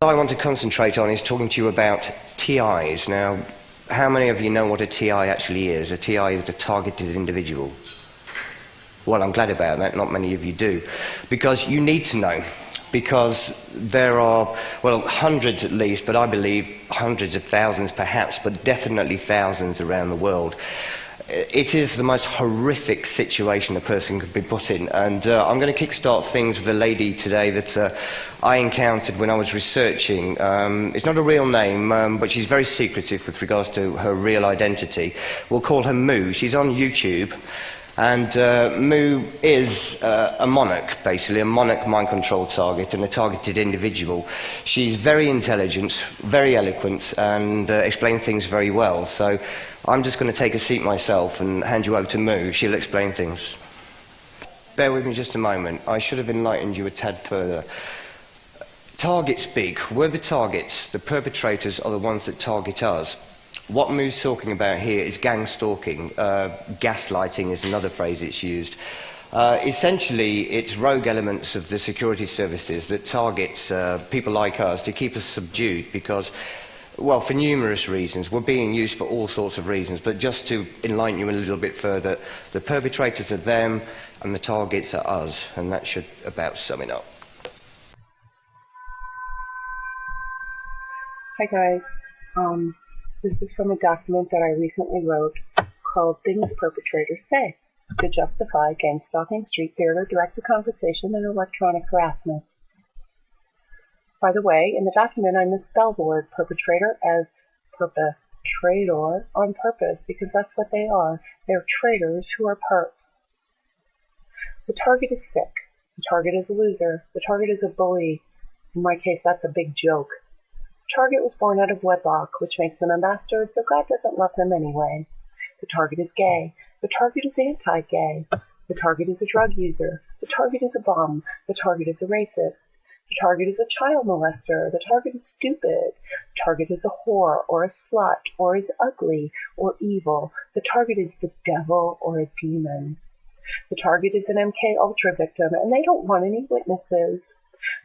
What I want to concentrate on is talking to you about TIs. Now, how many of you know what a TI actually is? A TI is a targeted individual. Well, I'm glad about that. Not many of you do. Because you need to know. Because there are, well, hundreds at least, but I believe hundreds of thousands perhaps, but definitely thousands around the world. It is the most horrific situation a person could be put in. And I'm going to kickstart things with a lady today that I encountered when I was researching. It's not a real name, but she's very secretive with regards to her real identity. We'll call her Moo. She's on YouTube. And Moo is a monarch, basically, a monarch mind control target and a targeted individual. She's very intelligent, very eloquent, and explains things very well. So I'm just going to take a seat myself and hand you over to Moo. She'll explain things. Bear with me just a moment. I should have enlightened you a tad further. Target speak. We're the targets. The perpetrators are the ones that target us. What Moo's talking about here is gangstalking. Gaslighting is another phrase it's used. Essentially, it's rogue elements of the security services that target people like us to keep us subdued because, well, for numerous reasons. We're being used for all sorts of reasons. But just to enlighten you a little bit further, the perpetrators are them and the targets are us. And that should about sum it up. Hi, guys. This is from a document that I recently wrote called Things Perpetrators Say to Justify Gangstalking, Street Theater, Direct-to-Conversation, and Electronic Harassment. By the way, in the document I misspelled the word perpetrator as perpetrator on purpose because that's what they are. They're traitors who are perps. The target is sick. The target is a loser. The target is a bully. In my case, that's a big joke. Target was born out of wedlock, which makes them a bastard, so God doesn't love them anyway. The target is gay. The target is anti-gay. The target is a drug user. The target is a bum. The target is a racist. The target is a child molester. The target is stupid. The target is a whore or a slut or is ugly or evil. The target is the devil or a demon. The target is an MK Ultra victim, and they don't want any witnesses.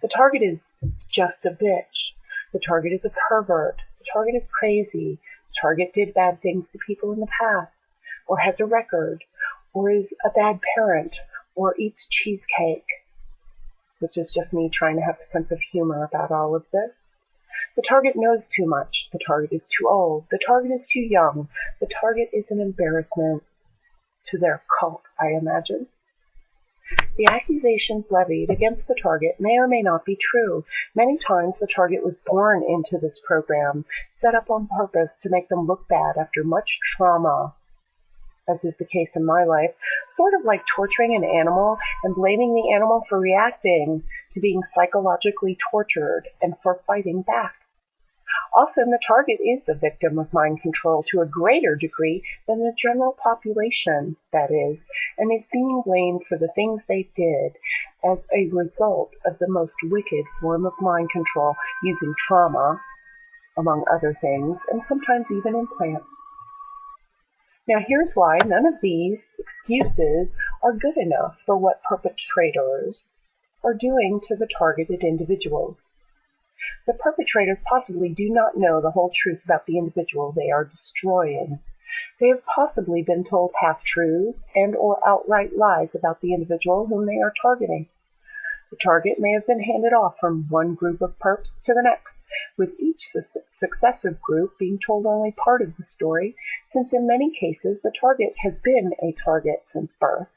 The target is just a bitch. The target is a pervert. The target is crazy. The target did bad things to people in the past, or has a record, or is a bad parent, or eats cheesecake, which is just me trying to have a sense of humor about all of this. The target knows too much. The target is too old. The target is too young. The target is an embarrassment to their cult, I imagine. The accusations levied against the target may or may not be true. Many times the target was born into this program, set up on purpose to make them look bad after much trauma, as is the case in my life, sort of like torturing an animal and blaming the animal for reacting to being psychologically tortured and for fighting back. Often the target is a victim of mind control to a greater degree than the general population, that is, and is being blamed for the things they did as a result of the most wicked form of mind control, using trauma, among other things, and sometimes even implants. Now here's why none of these excuses are good enough for what perpetrators are doing to the targeted individuals. The perpetrators possibly do not know the whole truth about the individual they are destroying. They have possibly been told half-truths and or outright lies about the individual whom they are targeting. The target may have been handed off from one group of perps to the next, with each successive group being told only part of the story, since in many cases the target has been a target since birth,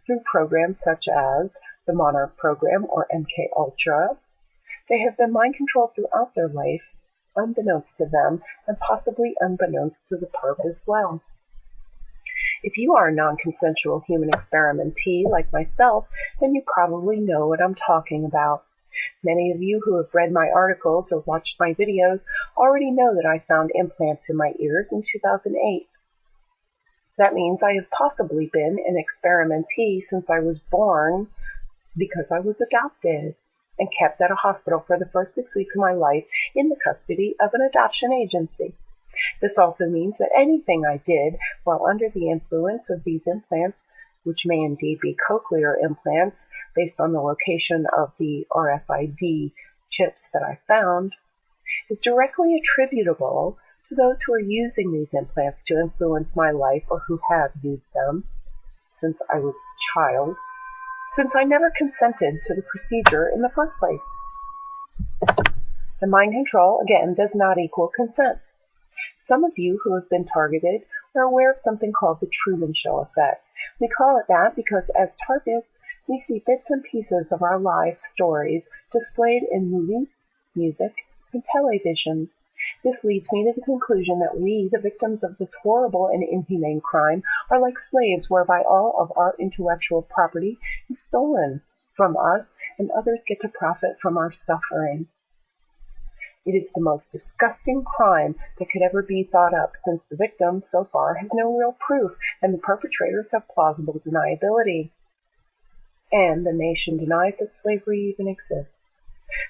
through programs such as the Monarch program or MK Ultra. They have been mind controlled throughout their life, unbeknownst to them, and possibly unbeknownst to the perp as well. If you are a non-consensual human experimentee like myself, then you probably know what I'm talking about. Many of you who have read my articles or watched my videos already know that I found implants in my ears in 2008. That means I have possibly been an experimentee since I was born because I was adopted and kept at a hospital for the first 6 weeks of my life in the custody of an adoption agency. This also means that anything I did while under the influence of these implants, which may indeed be cochlear implants based on the location of the RFID chips that I found, is directly attributable to those who are using these implants to influence my life or who have used them since I was a child, since I never consented to the procedure in the first place. The mind control, again, does not equal consent. Some of you who have been targeted are aware of something called the Truman Show effect. We call it that because as targets, we see bits and pieces of our life stories displayed in movies, music, and television. This leads me to the conclusion that we, the victims of this horrible and inhumane crime, are like slaves whereby all of our intellectual property is stolen from us and others get to profit from our suffering. It is the most disgusting crime that could ever be thought up, since the victim, so far, has no real proof, and the perpetrators have plausible deniability. And the nation denies that slavery even exists.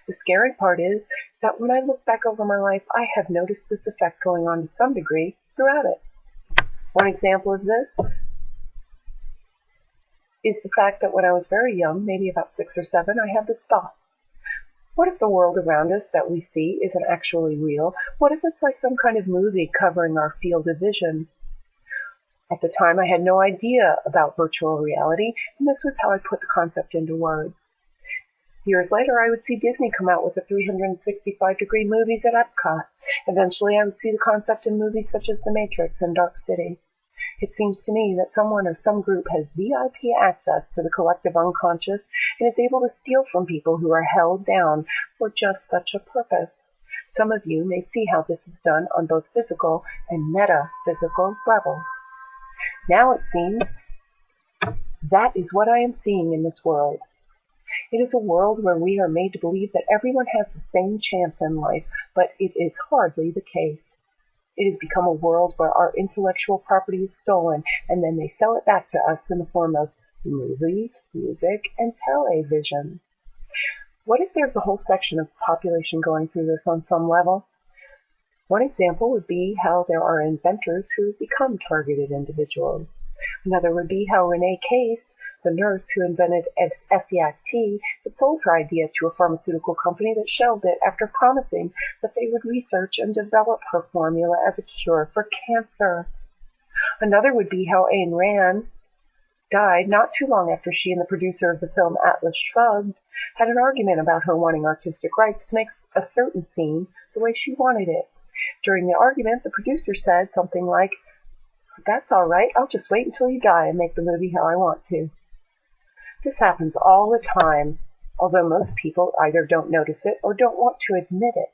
The scary part is that when I look back over my life, I have noticed this effect going on to some degree throughout it. One example of this is the fact that when I was very young, maybe about 6 or 7, I had this thought. What if the world around us that we see isn't actually real? What if it's like some kind of movie covering our field of vision? At the time, I had no idea about virtual reality, and this was how I put the concept into words. Years later, I would see Disney come out with the 365-degree movies at Epcot. Eventually, I would see the concept in movies such as The Matrix and Dark City. It seems to me that someone or some group has VIP access to the collective unconscious and is able to steal from people who are held down for just such a purpose. Some of you may see how this is done on both physical and metaphysical levels. Now it seems that is what I am seeing in this world. It is a world where we are made to believe that everyone has the same chance in life, but it is hardly the case. It has become a world where our intellectual property is stolen, and then they sell it back to us in the form of movies, music, and television. What if there's a whole section of the population going through this on some level? One example would be how there are inventors who have become targeted individuals. Another would be how Renee Case, the nurse who invented Essiac tea, had sold her idea to a pharmaceutical company that shelved it after promising that they would research and develop her formula as a cure for cancer. Another would be how Ayn Rand died not too long after she and the producer of the film Atlas Shrugged had an argument about her wanting artistic rights to make a certain scene the way she wanted it. During the argument, the producer said something like, "That's all right, I'll just wait until you die and make the movie how I want to." This happens all the time, although most people either don't notice it or don't want to admit it.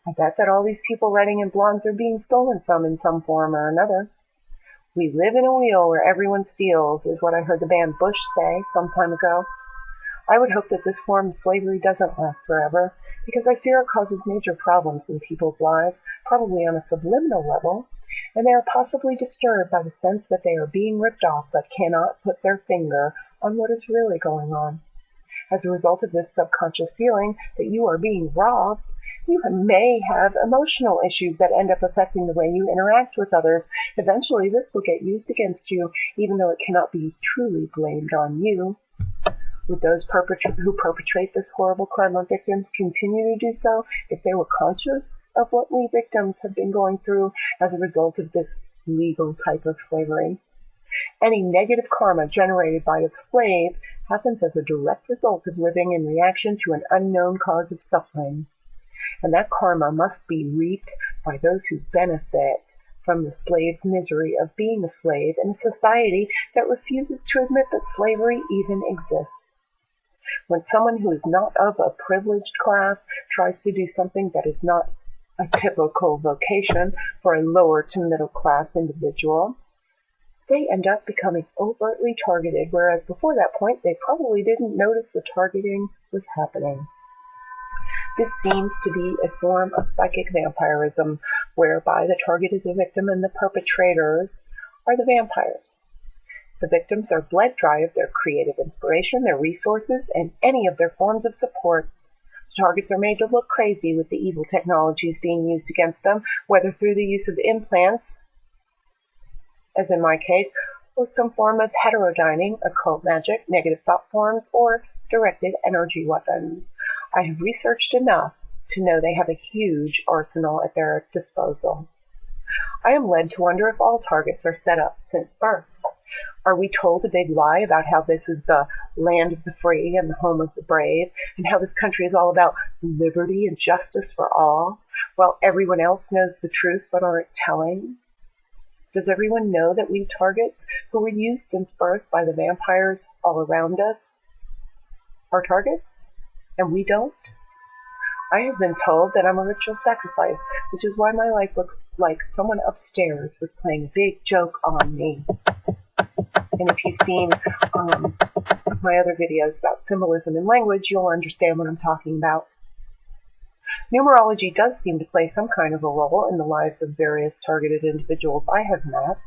I bet that all these people writing in blogs are being stolen from in some form or another. We live in a wheel where everyone steals, is what I heard the band Bush say some time ago. I would hope that this form of slavery doesn't last forever, because I fear it causes major problems in people's lives, probably on a subliminal level, and they are possibly disturbed by the sense that they are being ripped off but cannot put their finger on what is really going on. As a result of this subconscious feeling that you are being robbed, you may have emotional issues that end up affecting the way you interact with others. Eventually, this will get used against you, even though it cannot be truly blamed on you. Would those who perpetrate this horrible crime on victims continue to do so if they were conscious of what we victims have been going through as a result of this legal type of slavery? Any negative karma generated by the slave happens as a direct result of living in reaction to an unknown cause of suffering. And that karma must be reaped by those who benefit from the slave's misery of being a slave in a society that refuses to admit that slavery even exists. When someone who is not of a privileged class tries to do something that is not a typical vocation for a lower to middle class individual, they end up becoming overtly targeted, whereas before that point they probably didn't notice the targeting was happening. This seems to be a form of psychic vampirism, whereby the target is a victim and the perpetrators are the vampires. The victims are bled dry of their creative inspiration, their resources, and any of their forms of support. The targets are made to look crazy with the evil technologies being used against them, whether through the use of implants, as in my case, or some form of heterodyning, occult magic, negative thought forms, or directed energy weapons. I have researched enough to know they have a huge arsenal at their disposal. I am led to wonder if all targets are set up since birth. Are we told a big lie about how this is the land of the free and the home of the brave, and how this country is all about liberty and justice for all, while everyone else knows the truth but aren't telling? Does everyone know that we targets who were used since birth by the vampires all around us are targets, and we don't? I have been told that I'm a ritual sacrifice, which is why my life looks like someone upstairs was playing a big joke on me. And if you've seen my other videos about symbolism and language, you'll understand what I'm talking about. Numerology does seem to play some kind of a role in the lives of various targeted individuals I have met.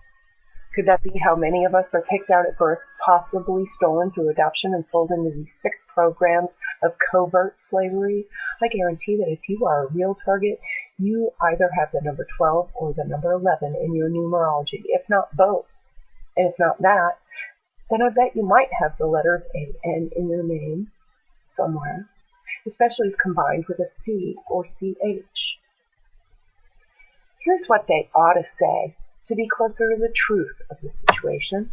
Could that be how many of us are picked out at birth, possibly stolen through adoption and sold into these sick programs of covert slavery? I guarantee that if you are a real target, you either have the number 12 or the number 11 in your numerology, if not both. And if not that, then I bet you might have the letters A-N in your name somewhere, especially if combined with a C or CH. Here's what they ought to say to be closer to the truth of the situation.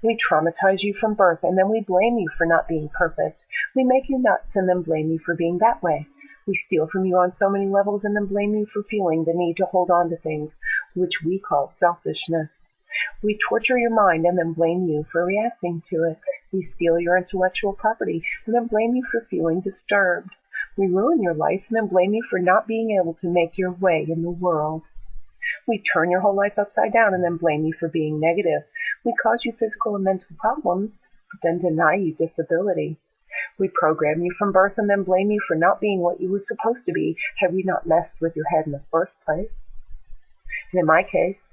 We traumatize you from birth, and then we blame you for not being perfect. We make you nuts and then blame you for being that way. We steal from you on so many levels and then blame you for feeling the need to hold on to things, which we call selfishness. We torture your mind and then blame you for reacting to it. We steal your intellectual property and then blame you for feeling disturbed. We ruin your life and then blame you for not being able to make your way in the world. We turn your whole life upside down and then blame you for being negative. We cause you physical and mental problems, but then deny you disability. We program you from birth and then blame you for not being what you were supposed to be had we not messed with your head in the first place. And in my case,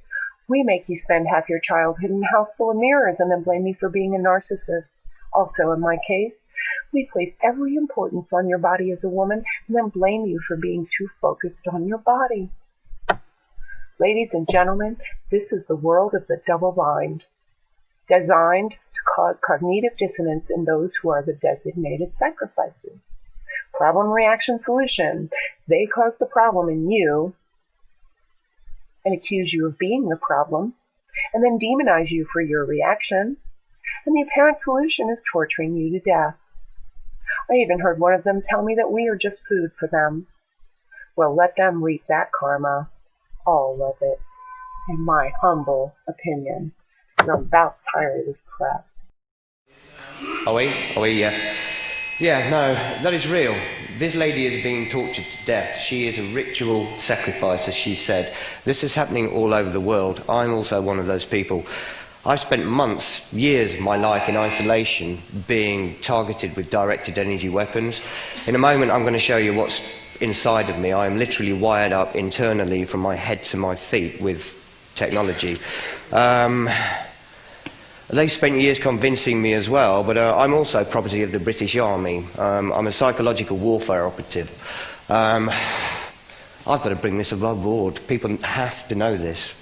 we make you spend half your childhood in a house full of mirrors and then blame you for being a narcissist. Also, in my case, we place every importance on your body as a woman and then blame you for being too focused on your body. Ladies and gentlemen, this is the world of the double bind, designed to cause cognitive dissonance in those who are the designated sacrifices. Problem, reaction, solution. They cause the problem in you and accuse you of being the problem, and then demonize you for your reaction, and the apparent solution is torturing you to death. I even heard one of them tell me that we are just food for them. Well, let them reap that karma, all of it, in my humble opinion, and I'm about tired of this crap. Are we? Yeah. Yeah, no, that is real. This lady is being tortured to death. She is a ritual sacrifice, as she said. This is happening all over the world. I'm also one of those people. I've spent months, years of my life in isolation being targeted with directed energy weapons. In a moment, I'm going to show you what's inside of me. I am literally wired up internally from my head to my feet with technology. They spent years convincing me as well, but I'm also property of the British Army. I'm a psychological warfare operative. I've got to bring this above board. People have to know this.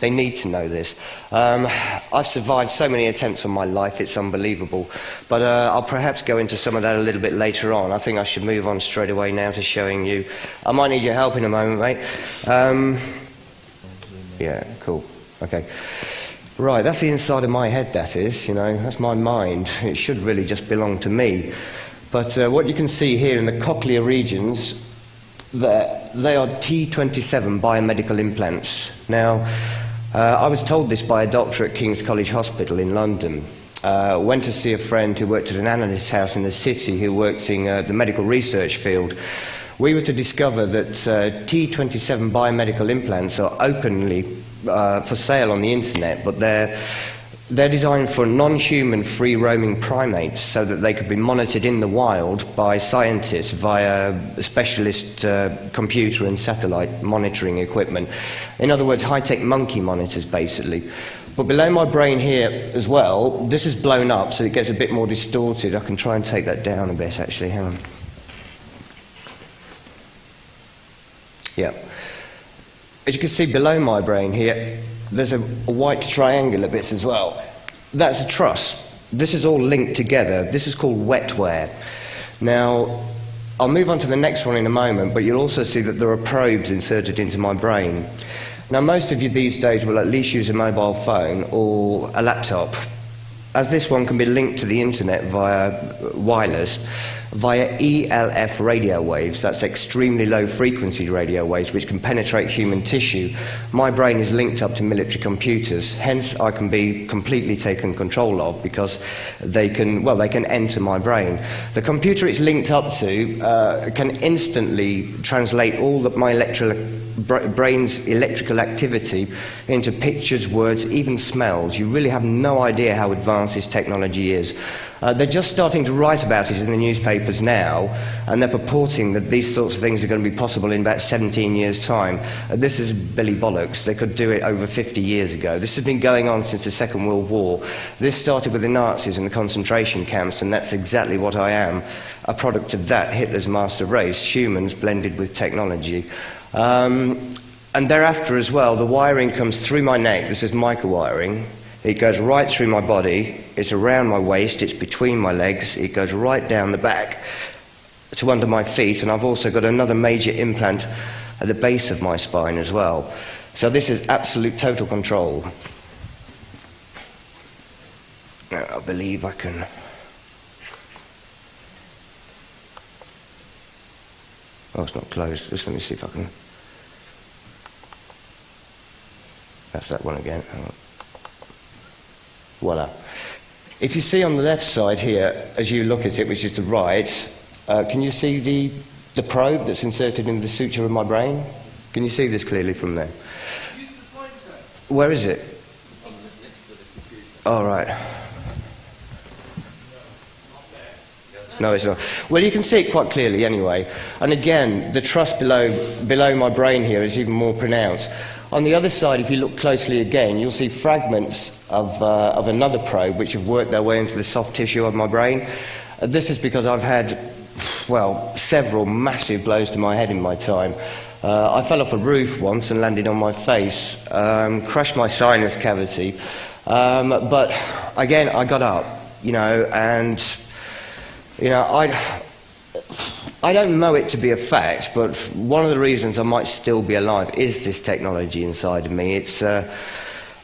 They need to know this. I've survived so many attempts on my life, it's unbelievable. But I'll perhaps go into some of that a little bit later on. I think I should move on straight away now to showing you. I might need your help in a moment, mate. Yeah, cool. Okay. Right, that's the inside of my head, that is, that's my mind. It should really just belong to me. But what you can see here in the cochlear regions, they are T27 biomedical implants. Now, I was told this by a doctor at King's College Hospital in London. Went to see a friend who worked at an analyst's house in the city who works in the medical research field. We were to discover that T27 biomedical implants are openly for sale on the internet, but they're designed for non-human free-roaming primates so that they could be monitored in the wild by scientists via specialist computer and satellite monitoring equipment. In other words, high-tech monkey monitors, basically. But below my brain here as well, this is blown up so it gets a bit more distorted. I can try and take that down a bit, actually. Hang on. Yeah. As you can see below my brain here, there's a white triangular bit as well. That's a truss. This is all linked together. This is called wetware. Now, I'll move on to the next one in a moment, but you'll also see that there are probes inserted into my brain. Now, most of you these days will at least use a mobile phone or a laptop, as this one can be linked to the internet via wireless, via ELF radio waves. That's extremely low frequency radio waves which can penetrate human tissue. My brain is linked up to military computers, hence I can be completely taken control of because they can enter my brain. The computer it's linked up to can instantly translate all of my brain's electrical activity into pictures, words, even smells. You really have no idea how advanced this technology is. They're just starting to write about it in the newspapers now, and they're purporting that these sorts of things are going to be possible in about 17 years' time. This is Billy Bollocks. They could do it over 50 years ago. This has been going on since the Second World War. This started with the Nazis and the concentration camps, and that's exactly what I am, a product of that, Hitler's master race, humans blended with technology. And thereafter as well, the wiring comes through my neck. This is microwiring. It goes right through my body, it's around my waist, it's between my legs, it goes right down the back to under my feet, and I've also got another major implant at the base of my spine as well. So this is absolute total control. Now, I believe I can... Oh, it's not closed. Just let me see if I can... That's that one again. Voila. If you see on the left side here, as you look at it, which is the right, can you see the probe that's inserted in the suture of my brain? Can you see this clearly from there? Use the pointer. Where is it? Next to the computer. Oh, right. No, it's not. Well, you can see it quite clearly anyway. And again, the truss below my brain here is even more pronounced. On the other side, if you look closely again, you'll see fragments of another probe which have worked their way into the soft tissue of my brain. This is because I've had, well, several massive blows to my head in my time. I fell off a roof once and landed on my face, crushed my sinus cavity. But again, I got up, and... I don't know it to be a fact, but one of the reasons I might still be alive is this technology inside of me. It's,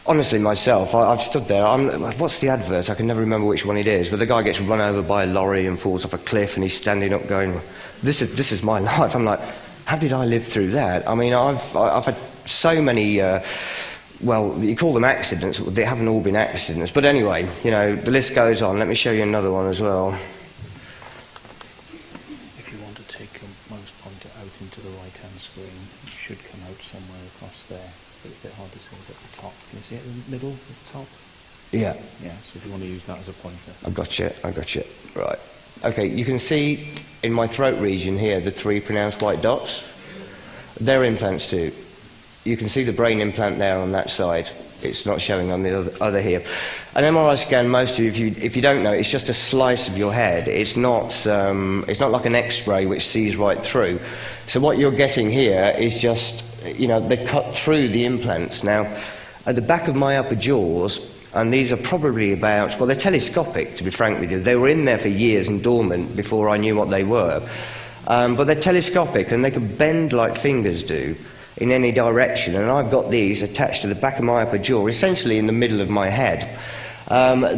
honestly, myself, I've stood there, what's the advert? I can never remember which one it is, but the guy gets run over by a lorry and falls off a cliff, and he's standing up going, this is my life. I'm like, how did I live through that? I mean, I've had so many... well, you call them accidents, they haven't all been accidents. But anyway, the list goes on. Let me show you another one as well. Take your mouse pointer out into the right-hand screen. It should come out somewhere across there, but it's a bit hard to see. It's at the top. Can you see it in the middle, at the top? Yeah. Yeah, so if you want to use that as a pointer. I got you. Right. Okay, you can see in my throat region here the 3 pronounced white dots. They're implants too. You can see the brain implant there on that side. It's not showing on the other here. An MRI scan, most of you, if you don't know, it's just a slice of your head. It's not like an X-ray which sees right through. So what you're getting here is just, they cut through the implants. Now, at the back of my upper jaws, and these are probably about, well, they're telescopic, to be frank with you. They were in there for years and dormant before I knew what they were. But they're telescopic, and they can bend like fingers do in any direction, and I've got these attached to the back of my upper jaw, essentially in the middle of my head.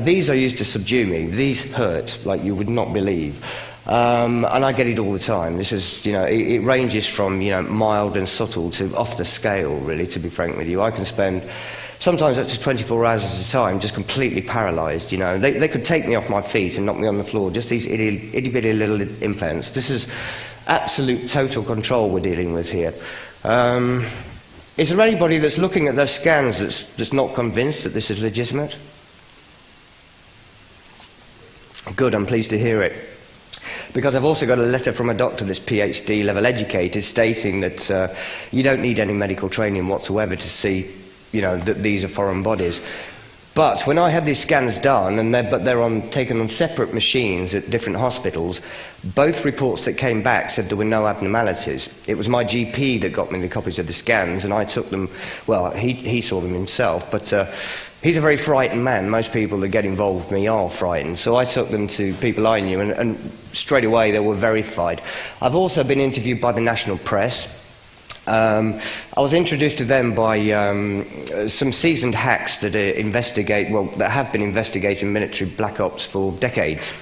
These are used to subdue me. These hurt like you would not believe. And I get it all the time. This is, it ranges from, mild and subtle to off the scale, really, to be frank with you. I can spend sometimes up to 24 hours at a time just completely paralysed, They could take me off my feet and knock me on the floor, just these itty-bitty little implants. This is absolute total control we're dealing with here. Is there anybody that's looking at those scans that's not convinced that this is legitimate? Good, I'm pleased to hear it. Because I've also got a letter from a doctor that's PhD level educated stating that you don't need any medical training whatsoever to see, that these are foreign bodies. But when I had these scans done, and they're taken on separate machines at different hospitals, both reports that came back said there were no abnormalities. It was my GP that got me the copies of the scans, and I took them. Well, he saw them himself, but he's a very frightened man. Most people that get involved with me are frightened, so I took them to people I knew, and straight away they were verified. I've also been interviewed by the national press. I was introduced to them by some seasoned hacks that that have been investigating military black ops for decades.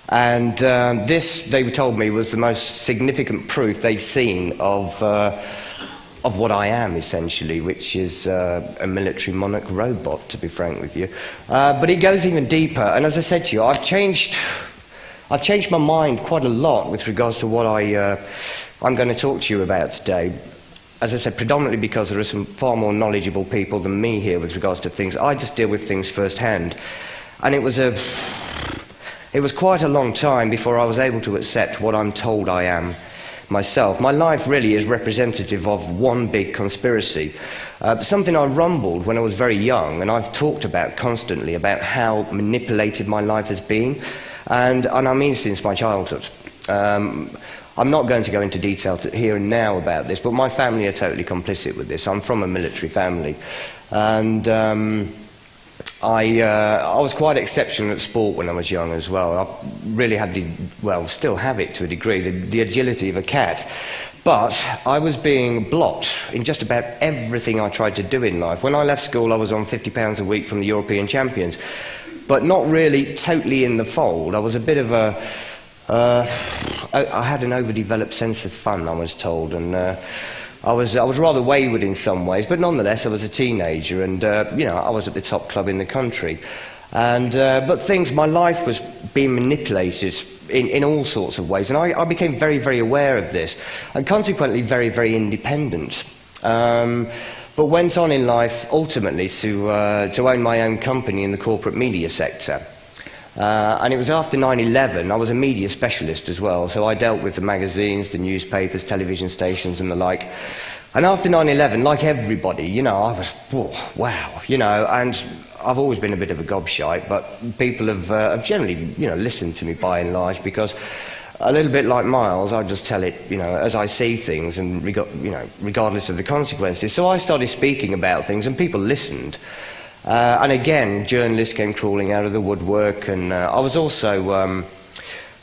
And this, they told me, was the most significant proof they'd seen of what I am, essentially, which is a military monarch robot, to be frank with you. But it goes even deeper, and as I said to you, I've changed my mind quite a lot with regards to what I'm going to talk to you about today. As I said, predominantly because there are some far more knowledgeable people than me here with regards to things. I just deal with things firsthand. And it was quite a long time before I was able to accept what I'm told I am myself. My life really is representative of one big conspiracy. Something I rumbled when I was very young, and I've talked about constantly, about how manipulated my life has been, and I mean since my childhood. I'm not going to go into detail here and now about this, but my family are totally complicit with this. I'm from a military family, and I was quite exceptional at sport when I was young as well. I really had still have it to a degree, the agility of a cat. But I was being blocked in just about everything I tried to do in life. When I left school, I was on £50 a week from the European champions, but not really totally in the fold. I was a bit of I had an overdeveloped sense of fun, I was told, and I was rather wayward in some ways, but nonetheless I was a teenager, and I was at the top club in the country, and but my life was being manipulated in all sorts of ways, and I became very, very aware of this, and consequently very, very independent. But went on in life ultimately to own my own company in the corporate media sector. And it was after 9/11, I was a media specialist as well, so I dealt with the magazines, the newspapers, television stations and the like. And after 9/11, like everybody, I was, wow, and I've always been a bit of a gobshite, but people have generally, listened to me by and large, because a little bit like Miles, I just tell it, as I see things, and regardless of the consequences. So I started speaking about things, and people listened. And again, journalists came crawling out of the woodwork, and I was also,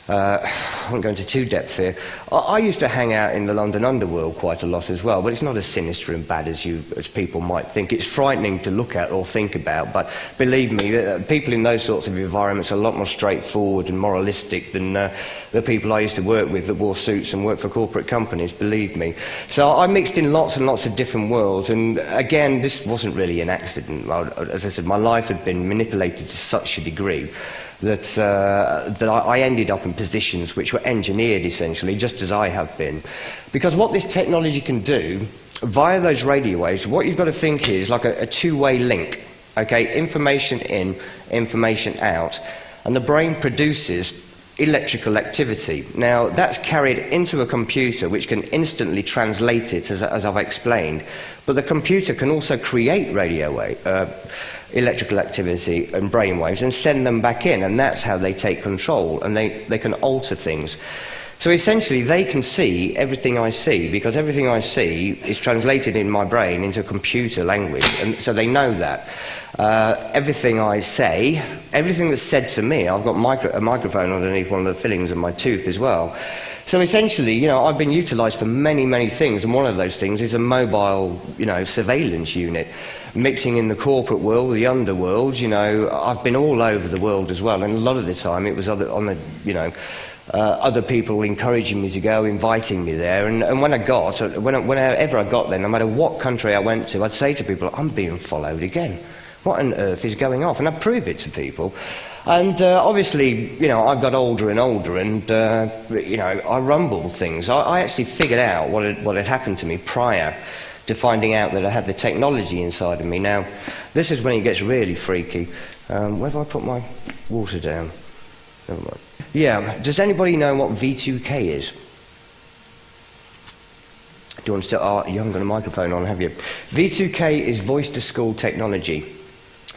I won't go into too depth here, I used to hang out in the London underworld quite a lot as well, but it's not as sinister and bad as people might think. It's frightening to look at or think about, but believe me, people in those sorts of environments are a lot more straightforward and moralistic than the people I used to work with that wore suits and worked for corporate companies, believe me. So I mixed in lots and lots of different worlds, and again, this wasn't really an accident. As I said, my life had been manipulated to such a degree that I ended up in positions which were engineered, essentially, just as I have been. Because what this technology can do, via those radio waves, what you've got to think is like a two-way link, okay? Information in, information out. And the brain produces electrical activity. Now, that's carried into a computer, which can instantly translate it, as I've explained. But the computer can also create electrical activity and brainwaves and send them back in, and that's how they take control, and they can alter things. So essentially they can see everything I see, because everything I see is translated in my brain into computer language, and so they know that. Everything I say, everything that's said to me, I've got a microphone underneath one of the fillings of my tooth as well. So essentially, I've been utilised for many, many things, and one of those things is a mobile, surveillance unit. Mixing in the corporate world, the underworld, I've been all over the world as well, and a lot of the time it was other people encouraging me to go, inviting me there, and whenever I got there, no matter what country I went to, I'd say to people, I'm being followed again. What on earth is going off? And I'd prove it to people. And obviously, I've got older and older, and I rumbled things. I actually figured out what had happened to me prior to finding out that I had the technology inside of me. Now, this is when it gets really freaky. Where have I put my water down? Never mind. Yeah, does anybody know what V2K is? Do you want to you haven't got a microphone on, have you? V2K is voice-to-school technology.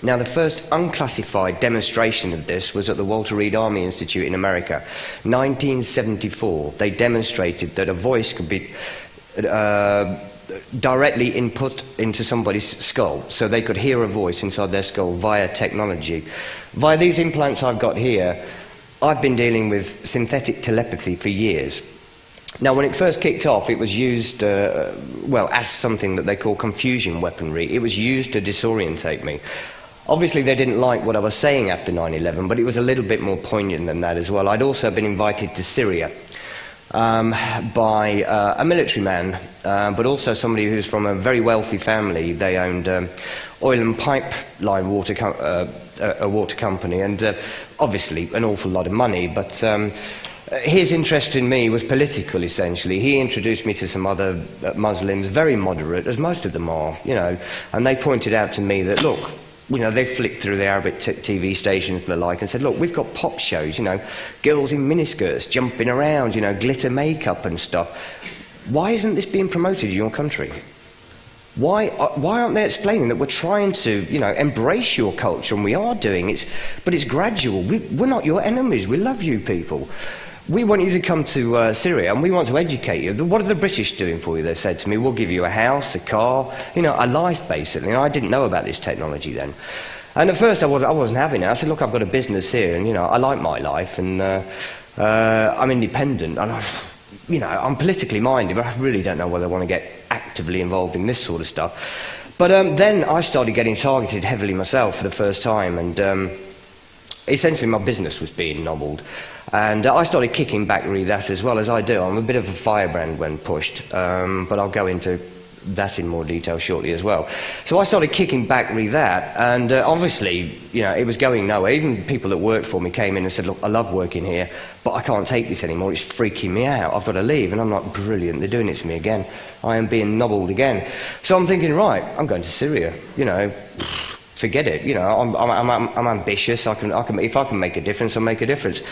Now, the first unclassified demonstration of this was at the Walter Reed Army Institute in America, 1974. They demonstrated that a voice could be directly input into somebody's skull, so they could hear a voice inside their skull via technology. Via these implants I've got here, I've been dealing with synthetic telepathy for years. Now, when it first kicked off, it was used, well, as something that they call confusion weaponry. It was used to disorientate me. Obviously, they didn't like what I was saying after 9/11, but it was a little bit more poignant than that as well. I'd also been invited to Syria by a military man, but also somebody who's from a very wealthy family. They owned oil and pipeline a water company, and obviously an awful lot of money, but his interest in me was political, essentially. He introduced me to some other Muslims, very moderate, as most of them are, you know, and they pointed out to me that, look, you know, they flicked through the Arabic TV stations and the like and said, look, we've got pop shows, you know, girls in miniskirts jumping around, you know, glitter makeup and stuff. Why isn't this being promoted in your country? Why aren't they explaining that we're trying to, you know, embrace your culture, and we are doing it, but it's gradual. We're not your enemies. We love you people. We want you to come to Syria, and we want to educate you. What are the British doing for you? They said to me, we'll give you a house, a car, you know, a life, basically. And I didn't know about this technology then. And at first I wasn't having it. I said, look, I've got a business here, and, you know, I like my life, and I'm independent, and you know, I'm politically minded, but I really don't know whether I want to get actively involved in this sort of stuff. But then I started getting targeted heavily myself for the first time, and essentially my business was being nobbled. And I started kicking back re that as well, as I do. I'm a bit of a firebrand when pushed, but I'll go into that in more detail shortly as well. So I started kicking back re that, and obviously, you know, it was going nowhere. Even people that worked for me came in and said, look, I love working here, but I can't take this anymore. It's freaking me out. I've got to leave. And I'm like, brilliant, they're doing it to me again. I am being nobbled again. So I'm thinking, right, I'm going to Syria, you know. Forget it, you know, I'm ambitious. If I can make a difference, I'll make a difference.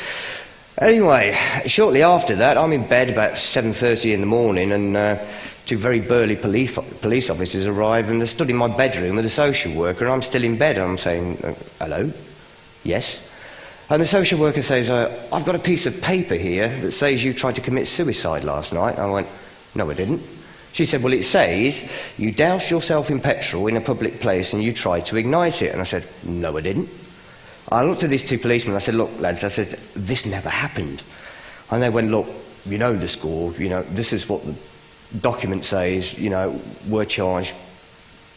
Anyway, shortly after that, I'm in bed about 7:30 in the morning, and two very burly police officers arrive, and they're stood in my bedroom with a social worker, and I'm still in bed, and I'm saying, hello? Yes? And the social worker says, I've got a piece of paper here that says you tried to commit suicide last night. I went, no, I didn't. She said, well, it says you doused yourself in petrol in a public place and you tried to ignite it. And I said, no, I didn't. I looked at these two policemen, I said, look, lads, I said, this never happened. And they went, look, you know the score, you know, this is what the document says, you know, we're charged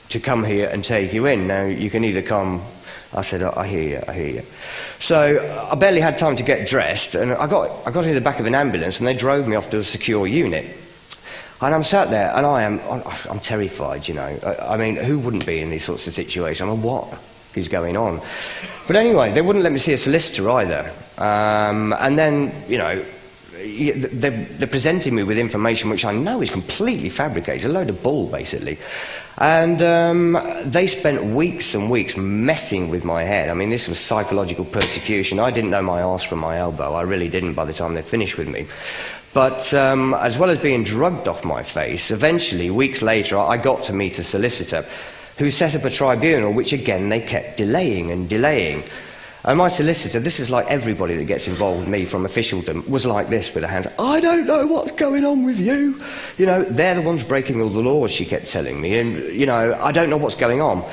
to come here and take you in. Now, you can either come... I said, I hear you. So I barely had time to get dressed, and I got into the back of an ambulance, and they drove me off to a secure unit. And I'm sat there, and I'm terrified, you know. I mean, who wouldn't be in these sorts of situations? I mean, what is going on? But anyway, they wouldn't let me see a solicitor either. And then, you know, they're presenting me with information which I know is completely fabricated, a load of bull, basically. And they spent weeks and weeks messing with my head. I mean, this was psychological persecution. I didn't know my arse from my elbow. I really didn't by the time they finished with me. But as well as being drugged off my face, eventually, weeks later, I got to meet a solicitor who set up a tribunal, which again they kept delaying and delaying. And my solicitor, this is like everybody that gets involved with me from officialdom, was like this with her hands. I don't know what's going on with you. You know, they're the ones breaking all the laws, she kept telling me. And, you know, I don't know what's going on.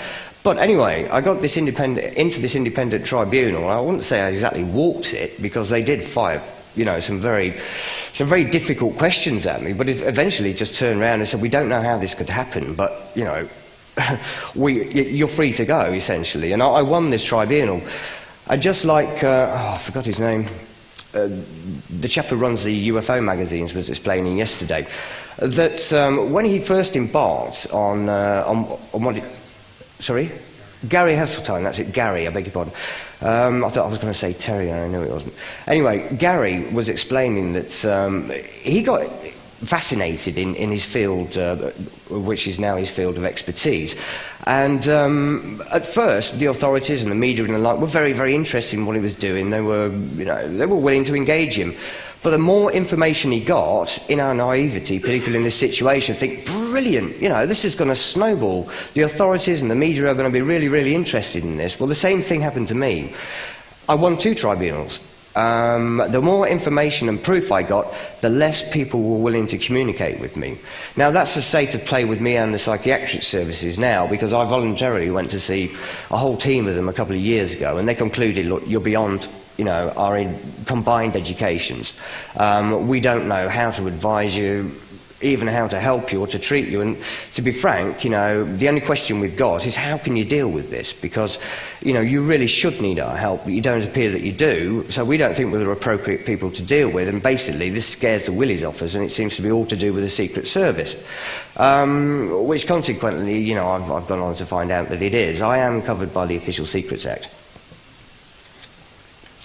But anyway, I got this into this independent tribunal. I wouldn't say I exactly walked it, because they did fire, you know, some very difficult questions at me. But it eventually just turned around and said, we don't know how this could happen, but, you know, you're free to go, essentially. And I won this tribunal. And just like, I forgot his name, the chap who runs the UFO magazines was explaining yesterday, that when he first embarked on what... Sorry? Gary Hasseltine, that's it, Gary, I beg your pardon. I thought I was going to say Terry, and I knew it wasn't. Anyway, Gary was explaining that he got fascinated in his field, which is now his field of expertise. And at first, the authorities and the media and the like were very, very interested in what he was doing. They were, you know, they were willing to engage him. But the more information he got, in our naivety, people in this situation think, brilliant, you know, this is going to snowball. The authorities and the media are going to be really, really interested in this. Well, the same thing happened to me. I won 2 tribunals. The more information and proof I got, the less people were willing to communicate with me. Now, that's the state of play with me and the psychiatric services now, because I voluntarily went to see a whole team of them a couple of years ago, and they concluded, look, you're beyond, you know, our combined educations. We don't know how to advise you, even how to help you or to treat you. And to be frank, you know, the only question we've got is how can you deal with this? Because, you know, you really should need our help, but you don't appear that you do, so we don't think we're the appropriate people to deal with, and basically this scares the willies off us, and it seems to be all to do with the Secret Service. Which consequently, you know, I've gone on to find out that it is. I am covered by the Official Secrets Act,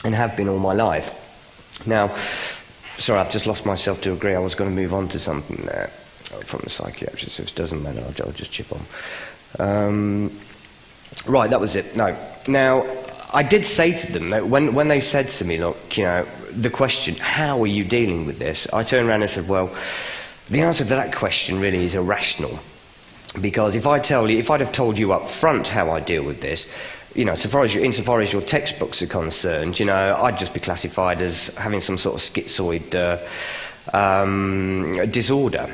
and have been all my life. Now, sorry, I've just lost myself to agree. I was going to move on to something there from the psychiatrist, so it doesn't matter. I'll just chip on. Right, that was it. No. Now, I did say to them that when they said to me, look, you know, the question, how are you dealing with this? I turned around and said, well, the answer to that question really is irrational. Because if I'd have told you up front how I deal with this, you know, insofar as your textbooks are concerned, you know, I'd just be classified as having some sort of schizoid disorder,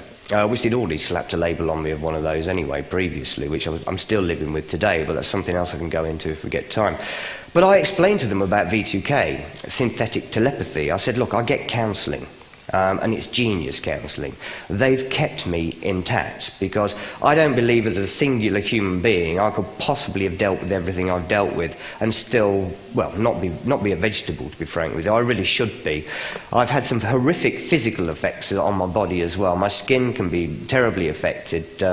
which they'd already slapped a label on me of one of those anyway previously, which I'm still living with today, but that's something else I can go into if we get time. But I explained to them about V2K, synthetic telepathy. I said, look, I get counselling. And it's genius counselling. They've kept me intact because I don't believe as a singular human being I could possibly have dealt with everything I've dealt with and still, well, not be a vegetable, to be frank with you. I really should be. I've had some horrific physical effects on my body as well. My skin can be terribly affected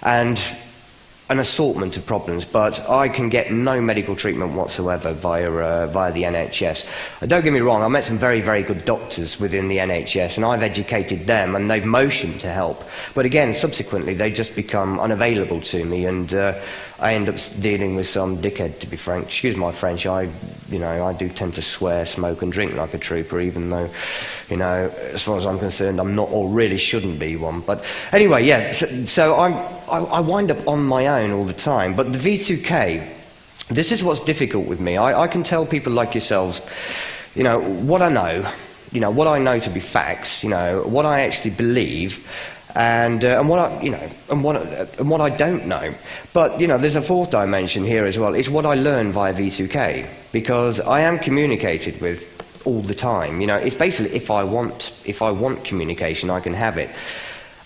and an assortment of problems, but I can get no medical treatment whatsoever via the NHS. Don't get me wrong, I met some very, very good doctors within the NHS, and I've educated them, and they've motioned to help. But again, subsequently, they just become unavailable to me, and I end up dealing with some dickhead, to be frank. Excuse my French, I do tend to swear, smoke, and drink like a trooper, even though, you know, as far as I'm concerned, I'm not or really shouldn't be one. But anyway, yeah, so I wind up on my own all the time. But the V2K, this is what's difficult with me. I can tell people like yourselves, you know, what I know to be facts, you know, what I actually believe, and what I don't know. But, you know, there's a fourth dimension here as well. It's what I learn via V2K, because I am communicated with all the time. You know, it's basically if I want communication, I can have it.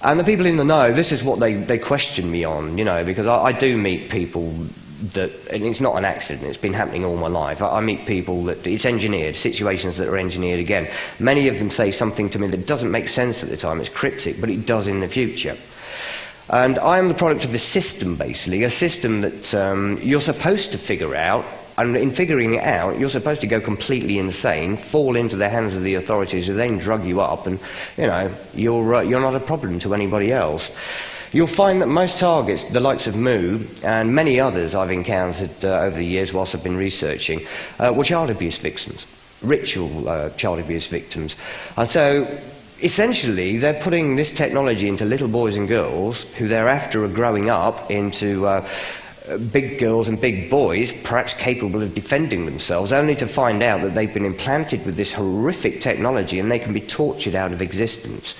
And the people in the know, this is what they question me on, you know, because I do meet people that, and it's not an accident, it's been happening all my life. I meet people that, it's engineered, situations that are engineered again. Many of them say something to me that doesn't make sense at the time, it's cryptic, but it does in the future. And I am the product of a system, basically, a system that you're supposed to figure out. And in figuring it out, you're supposed to go completely insane, fall into the hands of the authorities who then drug you up, and, you know, you're not a problem to anybody else. You'll find that most targets, the likes of Moo, and many others I've encountered over the years whilst I've been researching, were child abuse victims, ritual child abuse victims. And so, essentially, they're putting this technology into little boys and girls who thereafter are growing up into big girls and big boys, perhaps capable of defending themselves, only to find out that they've been implanted with this horrific technology and they can be tortured out of existence.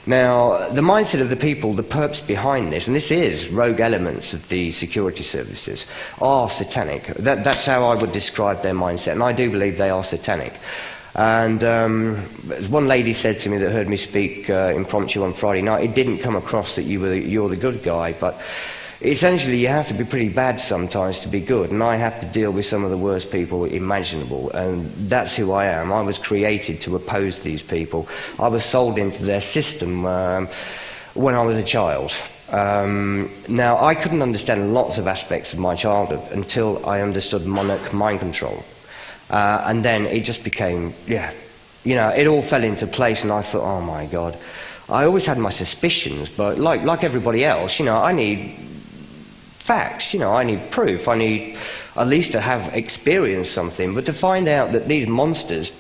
Now, the mindset of the people, the perps behind this, and this is rogue elements of the security services, are satanic. That's how I would describe their mindset, and I do believe they are satanic. And as one lady said to me that heard me speak impromptu on Friday night, it didn't come across that you're the good guy, but essentially, you have to be pretty bad sometimes to be good, and I have to deal with some of the worst people imaginable, and that's who I am. I was created to oppose these people. I was sold into their system when I was a child. Now, I couldn't understand lots of aspects of my childhood until I understood monarch mind control. And then it just became, it all fell into place, and I thought, oh my God. I always had my suspicions, but like everybody else, I need facts, I need proof, I need at least to have experienced something, but to find out that these monsters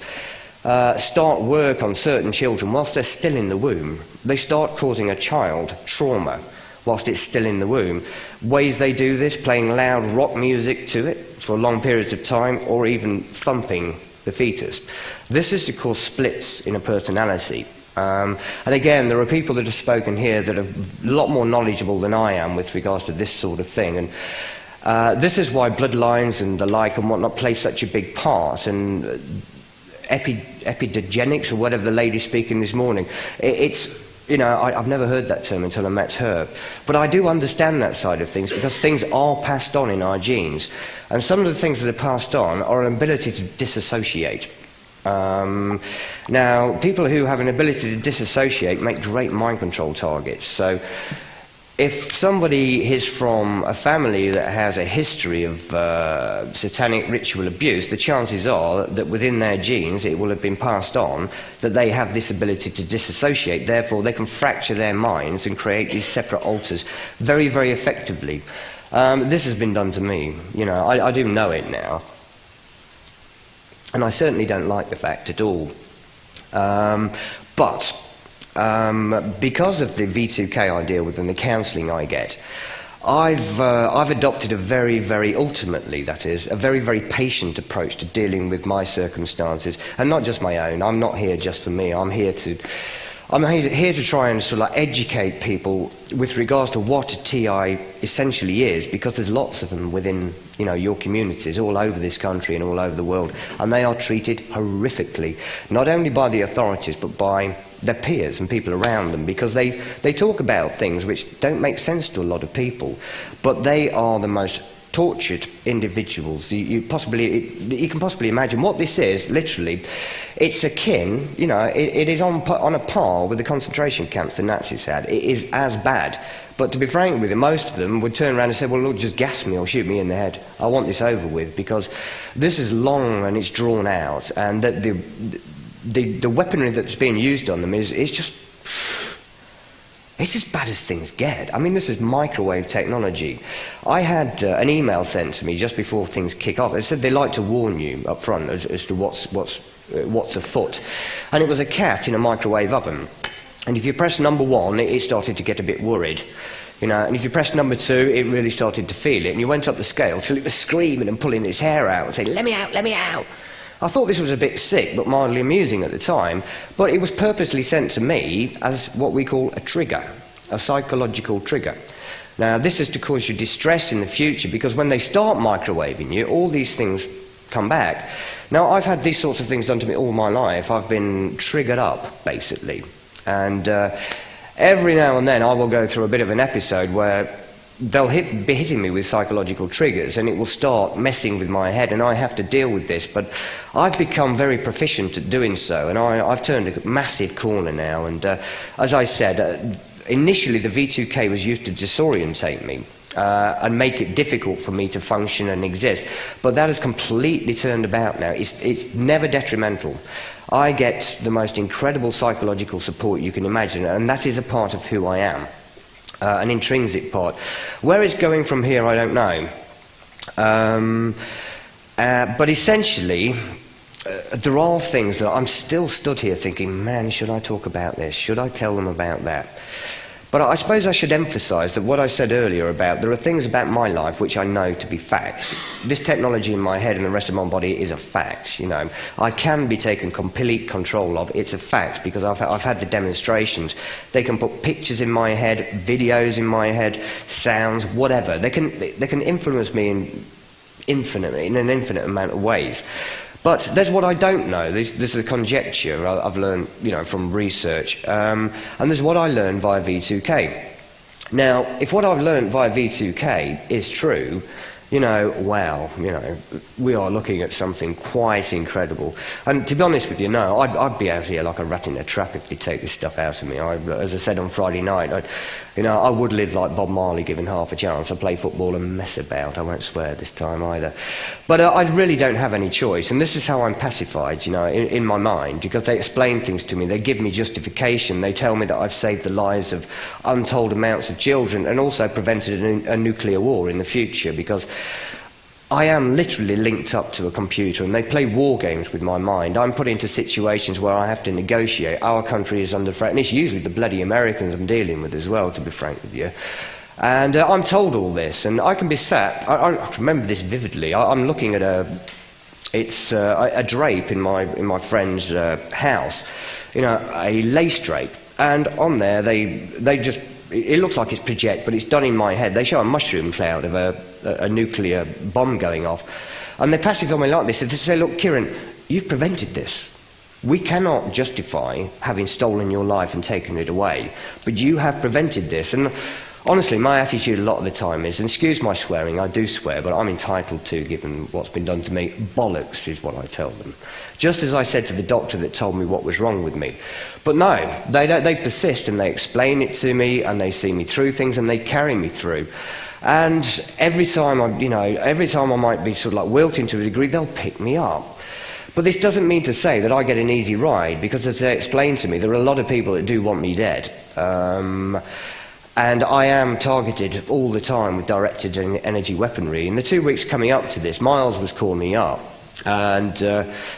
start work on certain children whilst they're still in the womb. They start causing a child trauma whilst it's still in the womb. Ways they do this, playing loud rock music to it for long periods of time, or even thumping the fetus. This is to cause splits in a personality. And again, there are people that have spoken here that are a lot more knowledgeable than I am with regards to this sort of thing. And this is why bloodlines and the like and whatnot play such a big part. And epidogenics, or whatever the lady's speaking this morning, it's, you know, I've never heard that term until I met her. But I do understand that side of things, because things are passed on in our genes. And some of the things that are passed on are an ability to disassociate. Now, people who have an ability to disassociate make great mind control targets. So if somebody is from a family that has a history of satanic ritual abuse, the chances are that within their genes it will have been passed on that they have this ability to disassociate. Therefore, they can fracture their minds and create these separate alters very, very effectively. This has been done to me. You know, I do know it now. And I certainly don't like the fact at all. But because of the V2K I deal with and the counselling I get, I've adopted a very, very, ultimately that is, a very, very patient approach to dealing with my circumstances, and not just my own. I'm not here just for me. I'm here to try and sort of like educate people with regards to what a TI essentially is, because there's lots of them within, you know, your communities all over this country and all over the world, and they are treated horrifically, not only by the authorities but by their peers and people around them, because they talk about things which don't make sense to a lot of people, but they are the most tortured individuals you can possibly imagine. What this is, literally, it's akin, you know, it is on a par with the concentration camps the Nazis had. It is as bad. But to be frank with you, most of them would turn around and say, well, look, just gas me or shoot me in the head. I want this over with, because this is long and it's drawn out, and that the weaponry that's being used on them is just... It's as bad as things get. I mean, this is microwave technology. I had an email sent to me just before things kick off. It said they like to warn you up front as to what's afoot. And it was a cat in a microwave oven. And if you press number 1, it started to get a bit worried. You know, and if you pressed number 2, it really started to feel it. And you went up the scale till it was screaming and pulling its hair out and saying, let me out, let me out. I thought this was a bit sick, but mildly amusing at the time, but it was purposely sent to me as what we call a trigger, a psychological trigger. Now, this is to cause you distress in the future, because when they start microwaving you, all these things come back. Now, I've had these sorts of things done to me all my life. I've been triggered up, basically. And every now and then I will go through a bit of an episode where they'll be hitting me with psychological triggers, and it will start messing with my head, and I have to deal with this. But I've become very proficient at doing so, and I've turned a massive corner now. And as I said, initially the V2K was used to disorientate me and make it difficult for me to function and exist. But that has completely turned about now. It's never detrimental. I get the most incredible psychological support you can imagine, and that is a part of who I am. An intrinsic part. Where it's going from here, I don't know. But essentially, there are things that I'm still stood here thinking, man, should I talk about this? Should I tell them about that? But I suppose I should emphasise that what I said earlier about, there are things about my life which I know to be facts. This technology in my head and the rest of my body is a fact, you know. I can be taken complete control of. It's a fact, because I've had the demonstrations. They can put pictures in my head, videos in my head, sounds, whatever. They can influence me in an infinite amount of ways. But there's what I don't know. This is a conjecture I've learned, you know, from research. And there's what I learned via V2K. Now, if what I've learned via V2K is true, you know, wow, you know, we are looking at something quite incredible. And to be honest with you, no, I'd be out here like a rat in a trap if they take this stuff out of me. As I said on Friday night, I would live like Bob Marley given half a chance. I'd play football and mess about. I won't swear this time either. But I really don't have any choice. And this is how I'm pacified, you know, in my mind, because they explain things to me. They give me justification. They tell me that I've saved the lives of untold amounts of children and also prevented a nuclear war in the future, because I am literally linked up to a computer, and they play war games with my mind. I'm put into situations where I have to negotiate. Our country is under threat, and it's usually the bloody Americans I'm dealing with as well, to be frank with you. And I'm told all this, and I can be sat. I remember this vividly. I'm looking at a drape in my friend's house, a lace drape, and on there they just. It looks like it's project, but it's done in my head. They show a mushroom cloud of a nuclear bomb going off, and they pass it on me like this. They say, "Look, Kieran, you've prevented this. We cannot justify having stolen your life and taken it away, but you have prevented this." And honestly, my attitude a lot of the time is, and excuse my swearing, I do swear, but I'm entitled to, given what's been done to me. Bollocks is what I tell them. Just as I said to the doctor that told me what was wrong with me. But no, they persist, and they explain it to me, and they see me through things, and they carry me through. And every time I might be sort of like wilting to a degree, they'll pick me up. But this doesn't mean to say that I get an easy ride, because as they explained to me, there are a lot of people that do want me dead. And I am targeted all the time with directed energy weaponry. In the 2 weeks coming up to this, Miles was calling me up. And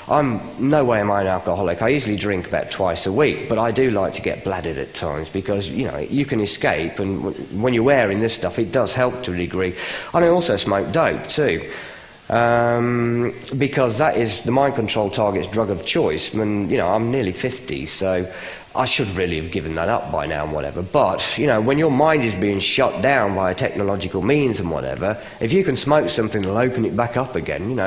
I'm no way am I an alcoholic. I usually drink about twice a week, but I do like to get bladdered at times because, you can escape. And when you're wearing this stuff, it does help to a degree. And I also smoke dope too. Because that is the mind control target's drug of choice. I'm nearly 50, so I should really have given that up by now and whatever. But, when your mind is being shut down by technological means and whatever, if you can smoke something that'll open it back up again,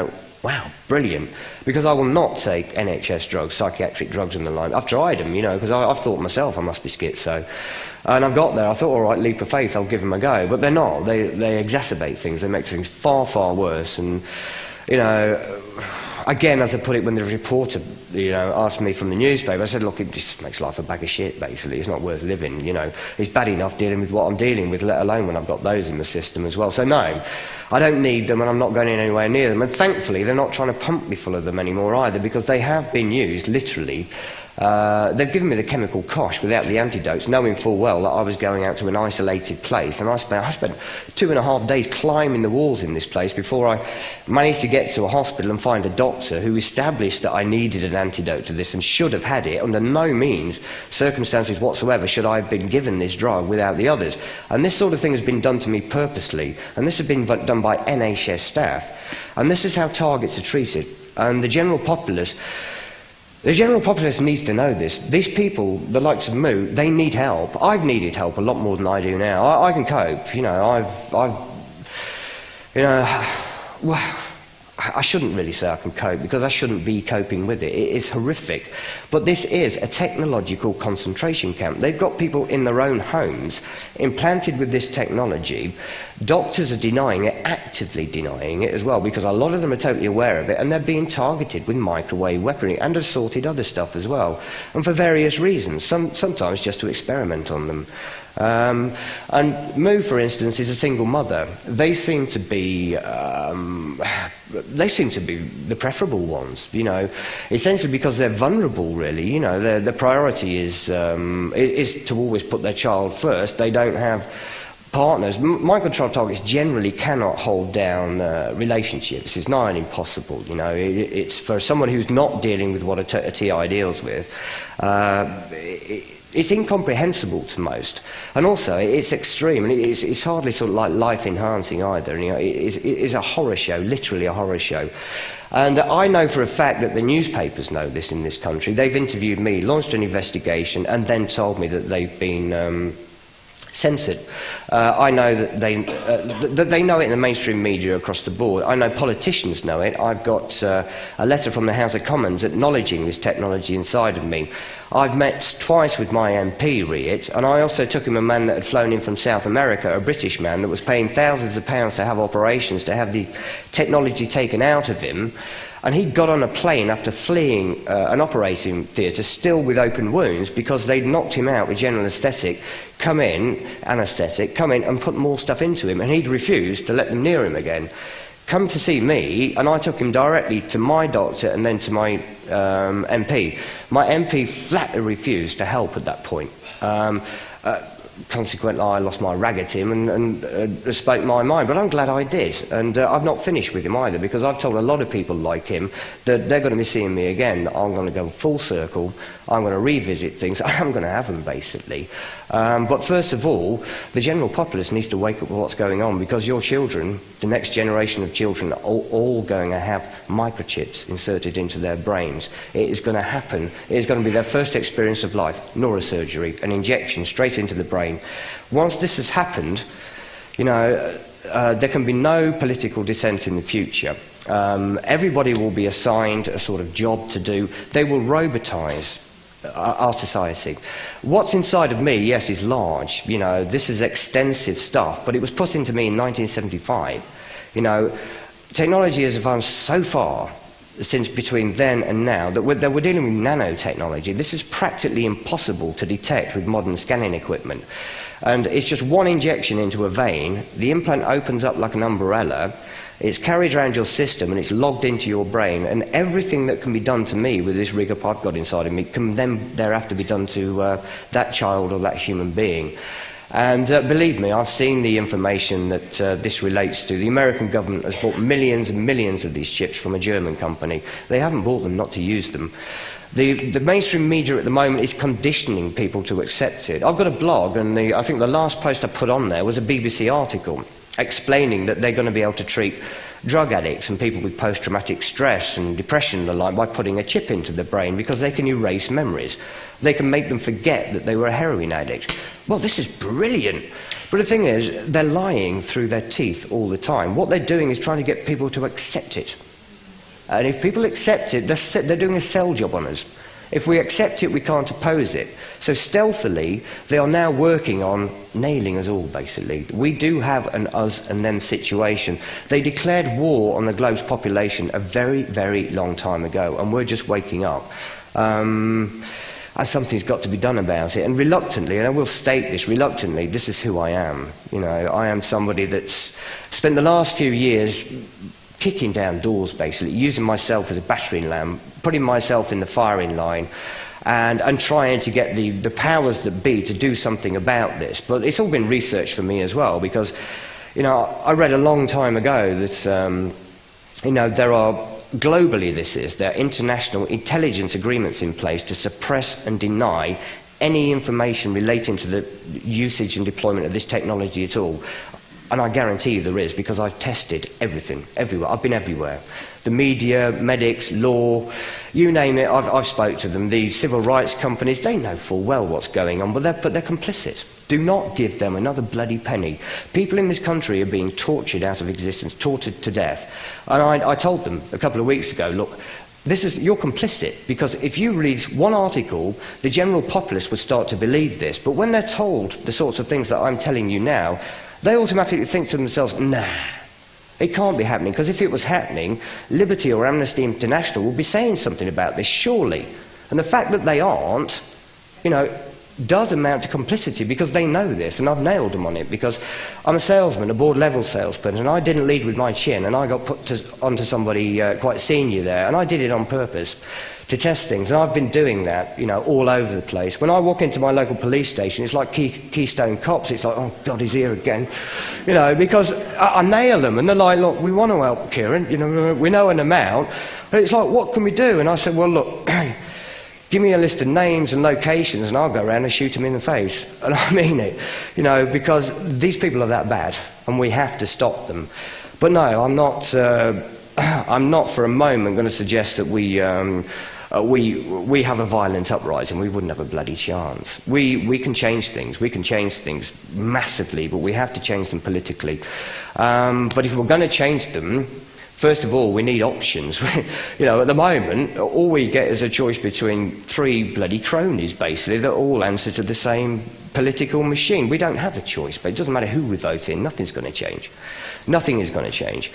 wow, brilliant. Because I will not take NHS drugs, psychiatric drugs and the like. I've tried them, because I've thought myself I must be schizo. And I've got there, I thought, all right, leap of faith, I'll give them a go. But they're not. They exacerbate things. They make things far, far worse. And, again, as I put it, when the reporter, asked me from the newspaper, I said, look, it just makes life a bag of shit, basically. It's not worth living, It's bad enough dealing with what I'm dealing with, let alone when I've got those in the system as well. So, no, I don't need them, and I'm not going anywhere near them. And thankfully, they're not trying to pump me full of them anymore either, because they have been used, literally. They've given me the chemical cosh without the antidotes, knowing full well that I was going out to an isolated place. And I spent 2.5 days climbing the walls in this place before I managed to get to a hospital and find a doctor who established that I needed an antidote to this and should have had it. Under no means, circumstances whatsoever, should I have been given this drug without the others. And this sort of thing has been done to me purposely. And this has been done by NHS staff. And this is how targets are treated. And the general populace needs to know this. These people, the likes of Moo, they need help. I've needed help a lot more than I do now. I can cope. I shouldn't really say I can cope, because I shouldn't be coping with it. It is horrific. But this is a technological concentration camp. They've got people in their own homes implanted with this technology. Doctors are denying it, actively denying it as well, because a lot of them are totally aware of it, and they're being targeted with microwave weaponry and assorted other stuff as well, and for various reasons, sometimes just to experiment on them. And Moo, for instance, is a single mother. They seem to be the preferable ones, essentially because they're vulnerable, really. Their priority is to always put their child first. They don't have partners. Mind control targets generally cannot hold down relationships. It's nigh on impossible. It's for someone who's not dealing with what a TI deals with. It's incomprehensible to most, and also it's extreme, and it's hardly sort of like life-enhancing either. It is a horror show, literally a horror show. And I know for a fact that the newspapers know this in this country. They've interviewed me, launched an investigation, and then told me that they've been censored. I know that they know it in the mainstream media across the board. I know politicians know it. I've got a letter from the House of Commons acknowledging this technology inside of me. I've met twice with my MP, Riet, and I also took him a man that had flown in from South America, a British man that was paying thousands of pounds to have operations, to have the technology taken out of him. And he got on a plane after fleeing an operating theatre, still with open wounds, because they'd knocked him out with general anaesthetic, come in and put more stuff into him, and he'd refused to let them near him again. Come to see me, and I took him directly to my doctor and then to my MP. My MP flatly refused to help at that point. consequently, I lost my rag at him and spoke my mind. But I'm glad I did. And I've not finished with him either, because I've told a lot of people like him that they're going to be seeing me again. I'm going to go full circle. I'm going to revisit things. I'm going to have them, basically. But first of all, the general populace needs to wake up with what's going on, because your children, the next generation of children, are all going to have microchips inserted into their brains. It is going to happen. It is going to be their first experience of life, neurosurgery, an injection straight into the brain. Once this has happened, you know, there can be no political dissent in the future. Everybody will be assigned a sort of job to do. They will robotise our society. What's inside of me, yes, is large. You know, this is extensive stuff, but it was put into me in 1975. You know, technology has advanced so far since between then and now that we're dealing with nanotechnology. This is practically impossible to detect with modern scanning equipment. And it's just one injection into a vein. The implant opens up like an umbrella. It's carried around your system and it's logged into your brain, and everything that can be done to me with this rig up I've got inside of me can then thereafter be done to that child or that human being. And believe me, I've seen the information that this relates to. The American government has bought millions and millions of these chips from a German company. They haven't bought them not to use them. The mainstream media at the moment is conditioning people to accept it. I've got a blog, and I think the last post I put on there was a BBC article explaining that they're going to be able to treat drug addicts and people with post-traumatic stress and depression and the like by putting a chip into the brain, because they can erase memories. They can make them forget that they were a heroin addict. Well, this is brilliant. But the thing is, they're lying through their teeth all the time. What they're doing is trying to get people to accept it. And if people accept it, they're doing a sell job on us. If we accept it, we can't oppose it. So stealthily, they are now working on nailing us all, basically. We do have an us and them situation. They declared war on the globe's population a very, very long time ago, and we're just waking up. And something's got to be done about it. And reluctantly, and I will state this, reluctantly, this is who I am. You know, I am somebody that's spent the last few years kicking down doors, basically, using myself as a battering ram, putting myself in the firing line, and trying to get the powers that be to do something about this. But it's all been research for me as well, because, you know, I read a long time ago that, you know, there are, globally there are international intelligence agreements in place to suppress and deny any information relating to the usage and deployment of this technology at all. And I guarantee you there is, because I've tested everything, everywhere. I've been everywhere. The media, medics, law, you name it, I've spoke to them. The civil rights companies, they know full well what's going on, but they're complicit. Do not give them another bloody penny. People in this country are being tortured out of existence, tortured to death. And I told them a couple of weeks ago, look, you're complicit, because if you read one article, the general populace would start to believe this. But when they're told the sorts of things that I'm telling you now, they automatically think to themselves, nah, it can't be happening, because if it was happening, Liberty or Amnesty International would be saying something about this, surely. And the fact that they aren't, you know, does amount to complicity, because they know this, and I've nailed them on it, because I'm a salesman, a board-level salesperson, and I didn't lead with my chin, and I got put onto somebody quite senior there, and I did it on purpose to test things, and I've been doing that, you know, all over the place. When I walk into my local police station, it's like Keystone Cops. It's like, oh, God, he's here again. You know, because I nail them, and they're like, look, we want to help Kieran, you know, we know an amount, but it's like, what can we do? And I said, well, look, give me a list of names and locations, and I'll go around and shoot them in the face. And I mean it, you know, because these people are that bad, and we have to stop them. But no, I'm not for a moment going to suggest that we have a violent uprising. We wouldn't have a bloody chance. We can change things. We can change things massively, but we have to change them politically. But if we're going to change them, first of all, we need options. You know, at the moment, all we get is a choice between three bloody cronies, basically, that all answer to the same political machine. We don't have a choice, but it doesn't matter who we vote in. Nothing's going to change. Nothing is going to change.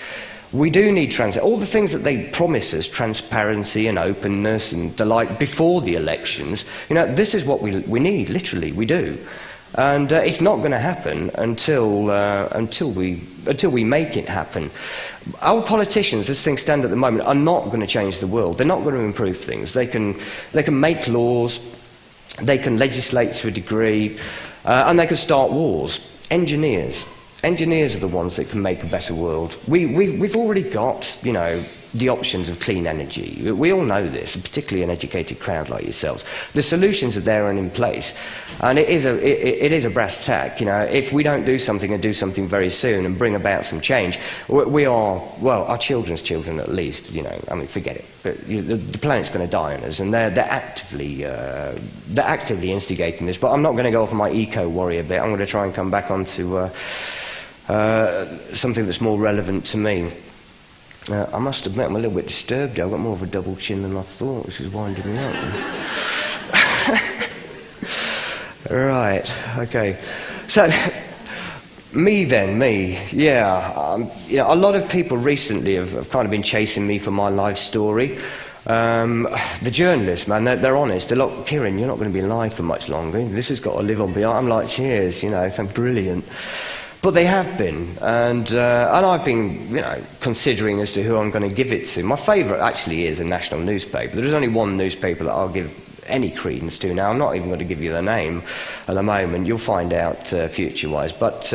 We do need all the things that they promise us, transparency and openness and the like, before the elections. You know, this is what we need, literally, we do. And it's not going to happen until we make it happen. Our politicians, as things stand at the moment, are not going to change the world. They're not going to improve things. They can make laws, they can legislate to a degree, And they could start wars. Engineers. Engineers are the ones that can make a better world. We've already got, you know, the options of clean energy. We all know this, particularly an educated crowd like yourselves. The solutions are there and in place. And it is a brass tack, you know. If we don't do something and do something very soon and bring about some change, we are, well, our children's children at least, you know, I mean, forget it. But the planet's going to die on us, and they're actively instigating this. But I'm not going to go off on my eco-warrior bit. I'm going to try and come back onto something that's more relevant to me. I must admit I'm a little bit disturbed. I've got more of a double chin than I thought. This is winding me up. Right, okay. So, me, yeah. You know, a lot of people recently have kind of been chasing me for my life story. The journalists, man, they're honest. They're like, Kieran, you're not going to be alive for much longer. This has got to live on beyond. I'm like, cheers, you know, thank brilliant. But they have been, and I've been, you know, considering as to who I'm going to give it to. My favourite actually is a national newspaper. There's only one newspaper that I'll give any credence to now. I'm not even going to give you the name at the moment. You'll find out future-wise. But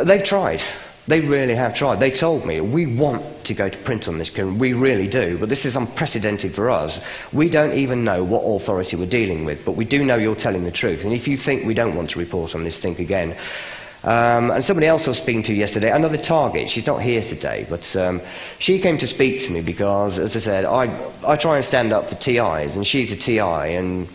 they've tried. They really have tried. They told me, we want to go to print on this, Kieran. We really do. But this is unprecedented for us. We don't even know what authority we're dealing with. But we do know you're telling the truth. And if you think we don't want to report on this, think again. And somebody else I was speaking to yesterday, another target, she's not here today, but she came to speak to me because, as I said, I try and stand up for TIs, and she's a TI, and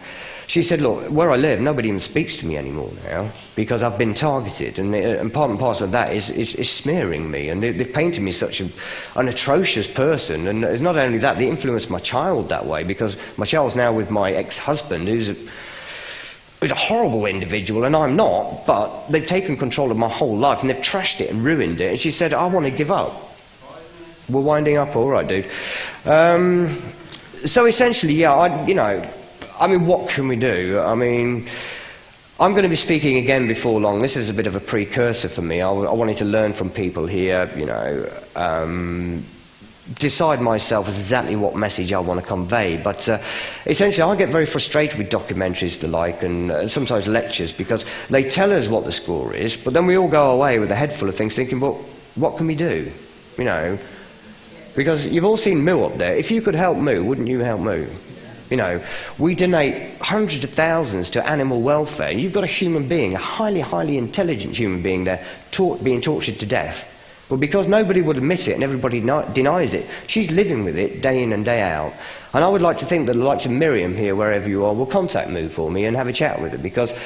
she said, look, where I live, nobody even speaks to me anymore now, because I've been targeted, and part and parcel of that is smearing me, and they've painted me such an atrocious person, and it's not only that, they influenced my child that way, because my child's now with my ex-husband, who's a horrible individual, and I'm not, but they've taken control of my whole life, and they've trashed it and ruined it, and she said, I want to give up. We're winding up, all right, dude. So essentially, yeah, I mean, what can we do? I mean, I'm going to be speaking again before long. This is a bit of a precursor for me. I wanted to learn from people here, you know, decide myself exactly what message I want to convey, but essentially I get very frustrated with documentaries the like and sometimes lectures, because they tell us what the score is, but then we all go away with a head full of things thinking, well, what can we do, you know, because you've all seen Moo up there. If you could help Moo, wouldn't you help Moo? You know, we donate hundreds of thousands to animal welfare. You've got a human being, a highly intelligent human being there, being tortured to death. But because nobody would admit it and everybody denies it, she's living with it day in and day out. And I would like to think that the likes of Miriam here, wherever you are, will contact Moo for me and have a chat with her, because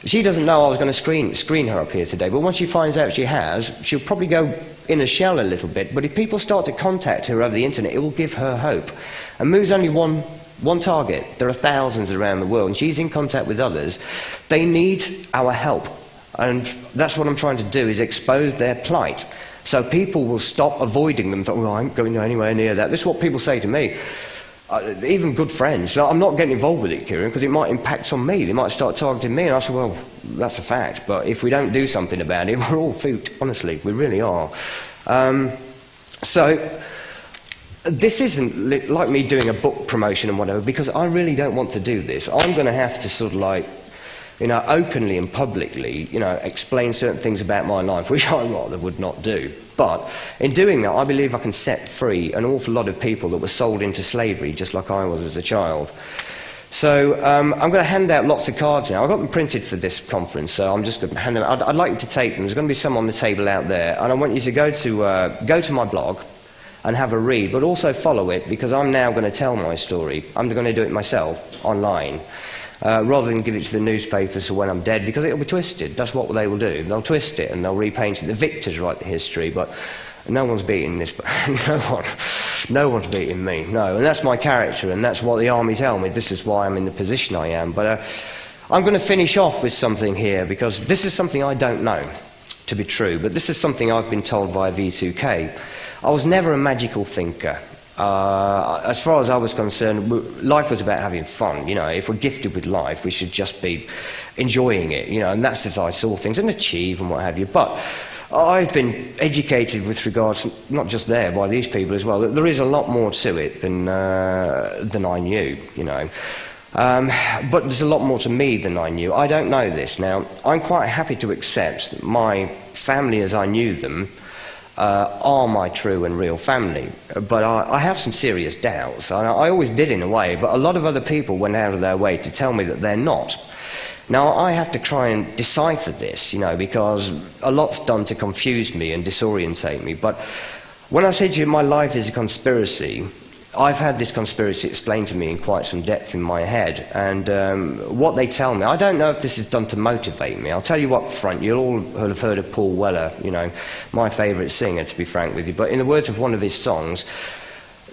she doesn't know I was going to screen her up here today. But once she finds out she has, she'll probably go in a shell a little bit. But if people start to contact her over the internet, it will give her hope. And Moo's only one target. There are thousands around the world, and she's in contact with others. They need our help. And that's what I'm trying to do, is expose their plight. So people will stop avoiding them. Well, I ain't going anywhere near that. This is what people say to me. Even good friends. I'm not getting involved with it, Kieran, because it might impact on me. They might start targeting me. And I say, well, that's a fact. But if we don't do something about it, we're all foot. Honestly, we really are. So this isn't like me doing a book promotion and whatever, because I really don't want to do this. I'm going to have to sort of like, you know, openly and publicly, you know, explain certain things about my life, which I rather would not do. But in doing that, I believe I can set free an awful lot of people that were sold into slavery, just like I was as a child. So I'm going to hand out lots of cards now. I've got them printed for this conference, so I'm just going to hand them out. I'd like you to take them. There's going to be some on the table out there, and I want you to go to my blog and have a read, but also follow it, because I'm now going to tell my story. I'm going to do it myself online. Rather than give it to the newspapers for when I'm dead, because it'll be twisted. That's what they will do. They'll twist it and they'll repaint it. The victors write the history, but no one's beating this. No one's beating me. No, and that's my character, and that's what the army tell me. This is why I'm in the position I am. But I'm going to finish off with something here, because this is something I don't know to be true, but this is something I've been told via V2K. I was never a magical thinker. As far as I was concerned, life was about having fun. You know, if we're gifted with life, we should just be enjoying it. You know, and that's as I saw things, and achieve and what have you. But I've been educated with regards, not just there by these people as well, that there is a lot more to it than I knew. You know, But there's a lot more to me than I knew. I don't know this. Now, I'm quite happy to accept that my family as I knew them are my true and real family. But I have some serious doubts. I always did in a way, but a lot of other people went out of their way to tell me that they're not. Now, I have to try and decipher this, because a lot's done to confuse me and disorientate me. But when I say to you my life is a conspiracy, I've had this conspiracy explained to me in quite some depth in my head, and what they tell me, I don't know if this is done to motivate me. I'll tell you what, front, you'll all have heard of Paul Weller, my favourite singer, to be frank with you, but in the words of one of his songs,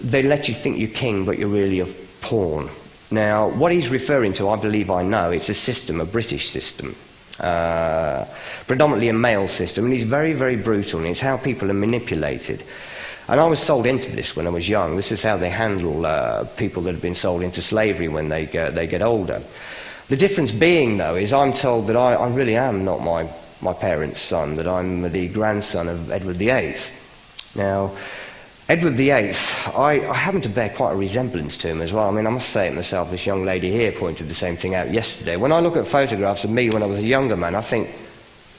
they let you think you're king, but you're really a pawn. Now, what he's referring to, I believe I know, it's a system, a British system, predominantly a male system, and he's very, very brutal, and it's how people are manipulated. And I was sold into this when I was young. This is how they handle people that have been sold into slavery when they get older. The difference being, though, is I'm told that I really am not my parents' son, that I'm the grandson of Edward VIII. Now, Edward VIII, I happen to bear quite a resemblance to him as well. I mean, I must say it myself, this young lady here pointed the same thing out yesterday. When I look at photographs of me when I was a younger man, I think,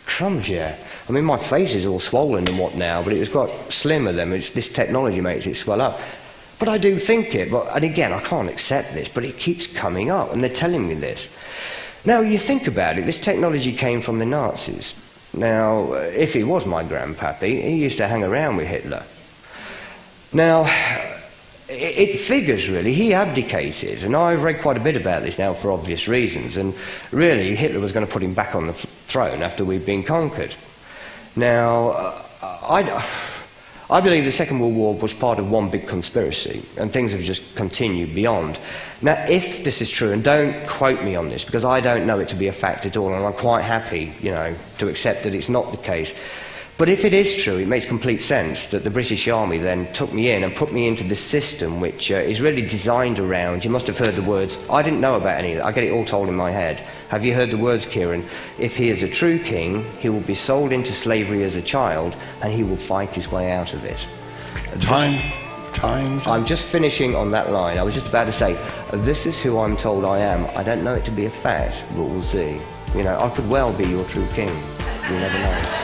crumbs, yeah. I mean, my face is all swollen and what now, but it was quite slimmer then. This technology makes it swell up. But I do think it, and again, I can't accept this, but it keeps coming up, and they're telling me this. Now, you think about it, this technology came from the Nazis. Now, if he was my grandpappy, he used to hang around with Hitler. Now, it figures, really. He abdicated, and I've read quite a bit about this now for obvious reasons, and really, Hitler was going to put him back on the throne after we'd been conquered. Now, I believe the Second World War was part of one big conspiracy, and things have just continued beyond. Now, if this is true, and don't quote me on this, because I don't know it to be a fact at all, and I'm quite happy, to accept that it's not the case. But if it is true, it makes complete sense that the British Army then took me in and put me into this system which is really designed around, you must have heard the words, I didn't know about any of that, I get it all told in my head. Have you heard the words, Kieran? If he is a true king, he will be sold into slavery as a child, and he will fight his way out of it. Times. I'm just finishing on that line. I was just about to say, this is who I'm told I am. I don't know it to be a fact, but we'll see. I could well be your true king. You never know.